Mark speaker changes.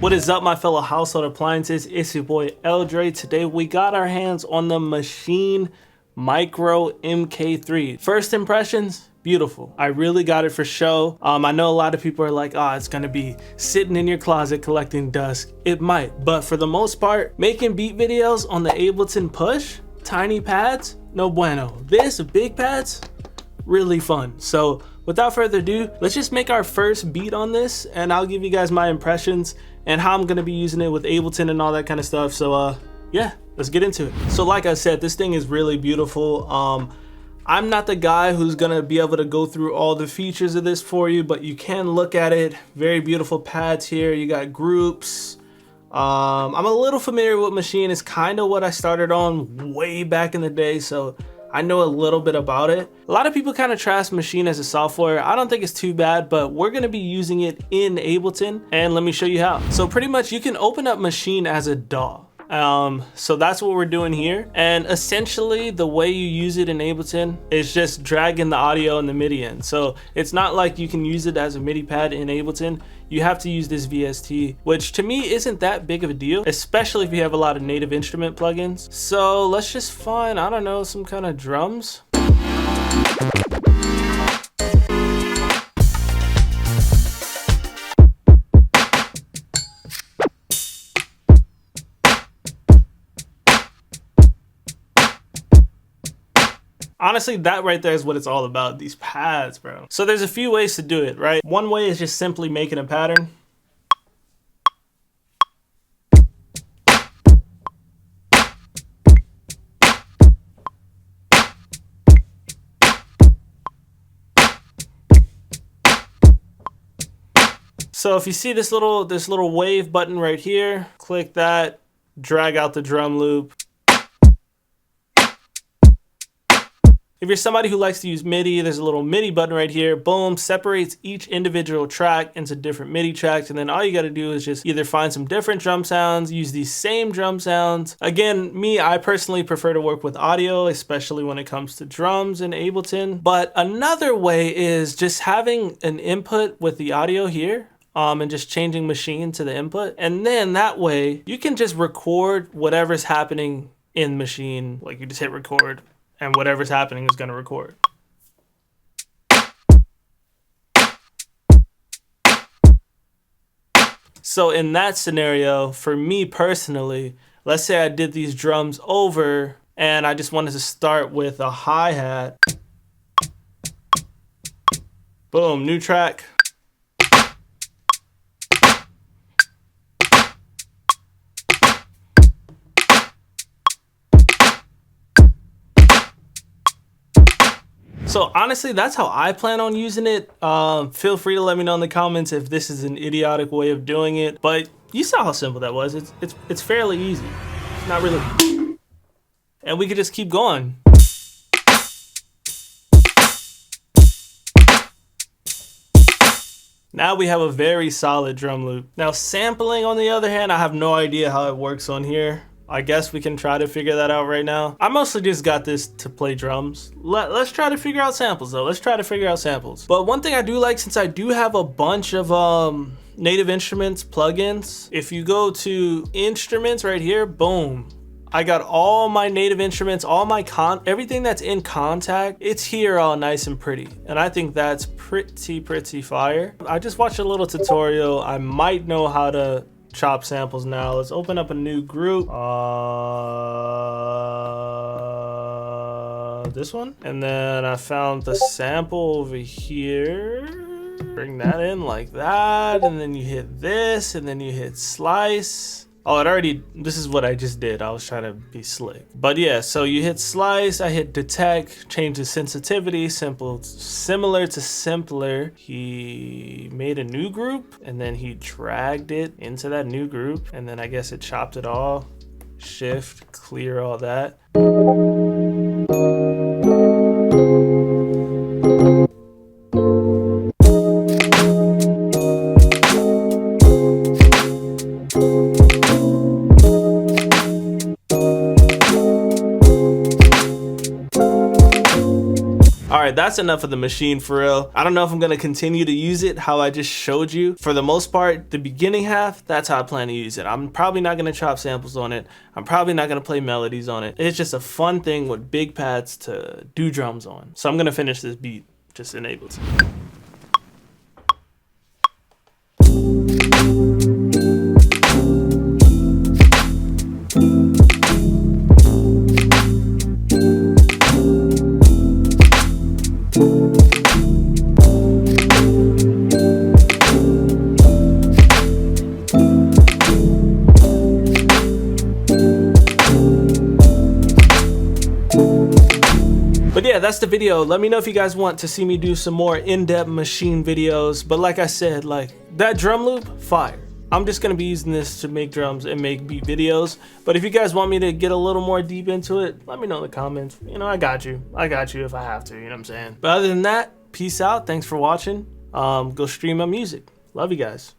Speaker 1: What is up, my fellow household appliances? It's your boy L.Dre. Today we got our hands on the MASCHINE MIKRO MK3. First impressions, beautiful. I really got it for show. I know a lot of people are like, oh, it's gonna be sitting in your closet collecting dust. It might, but for the most part, making beat videos on the Ableton Push, tiny pads, no bueno. This, big pads, really fun. So without further ado, let's just make our first beat on this and I'll give you guys my impressions and how I'm gonna be using it with Ableton and all that kind of stuff. So yeah, let's get into it. So like I said, this thing is really beautiful. I'm not the guy who's gonna be able to go through all the features of this for you, but you can look at it. Very beautiful pads here. You got groups. I'm a little familiar with MASCHINE. It's kind of what I started on way back in the day, so I know a little bit about it. A lot of people kind of trash MASCHINE as a software. I don't think it's too bad, but we're gonna be using it in Ableton, and let me show you how. So pretty much you can open up MASCHINE as a DAW. So that's what we're doing here. And essentially the way you use it in Ableton is just dragging the audio and the MIDI in. So it's not like you can use it as a MIDI pad in Ableton. You have to use this VST, which to me isn't that big of a deal, especially if you have a lot of native instrument plugins. So let's just find, I don't know, some kind of drums. Honestly, that right there is what it's all about, these pads, bro. So there's a few ways to do it, right? One way is just simply making a pattern. So if you see this little wave button right here, click that, drag out the drum loop. If you're somebody who likes to use MIDI, there's a little MIDI button right here. Boom, separates each individual track into different MIDI tracks. And then all you got to do is just either find some different drum sounds, use these same drum sounds. Again, I personally prefer to work with audio, especially when it comes to drums in Ableton. But another way is just having an input with the audio here. And just changing MASCHINE to the input. And then that way you can just record whatever's happening in MASCHINE. Like you just hit record and whatever's happening is gonna record. So in that scenario, for me personally, let's say I did these drums over and I just wanted to start with a hi-hat. Boom, new track. So honestly, that's how I plan on using it. Feel free to let me know in the comments if this is an idiotic way of doing it, but you saw how simple that was. It's fairly easy. It's not really, and we could just keep going. Now we have a very solid drum loop. Now sampling, on the other hand, I have no idea how it works on here. I guess we can try to figure that out right now. I mostly just got this to play drums. Let's try to figure out samples though. Let's try to figure out samples. But one thing I do like, since I do have a bunch of native instruments plugins, if you go to instruments right here, boom. I got all my native instruments, all my everything that's in Kontakt, it's here all nice and pretty. And I think that's pretty fire. I just watched a little tutorial. I might know how to chop samples now. Let's open up a new group. This one. And then I found the sample over here. Bring that in like that. And then you hit this and then you hit slice. Oh, this is what I just did. I was trying to be slick. But yeah, so you hit slice, I hit detect, change the sensitivity, similar to simpler. He made a new group and then he dragged it into that new group. And then I guess it chopped it all. Shift, clear all that. right, that's enough of the machine for real. I don't know if I'm gonna continue to use it how I just showed you. For the most part, the beginning half, that's how I plan to use it. I'm probably not gonna chop samples on it. I'm probably not gonna play melodies on it. It's just a fun thing with big pads to do drums on. So I'm gonna finish this beat just in Ableton. But yeah, that's the video. Let me know if you guys want to see me do some more in-depth machine videos. But like I said, like that drum loop, fire. I'm just gonna be using this to make drums and make beat videos. But if you guys want me to get a little more deep into it, let me know in the comments. You know, I got you. I got you if I have to, you know what I'm saying? But other than that, peace out. Thanks for watching. Go stream my music. Love you guys.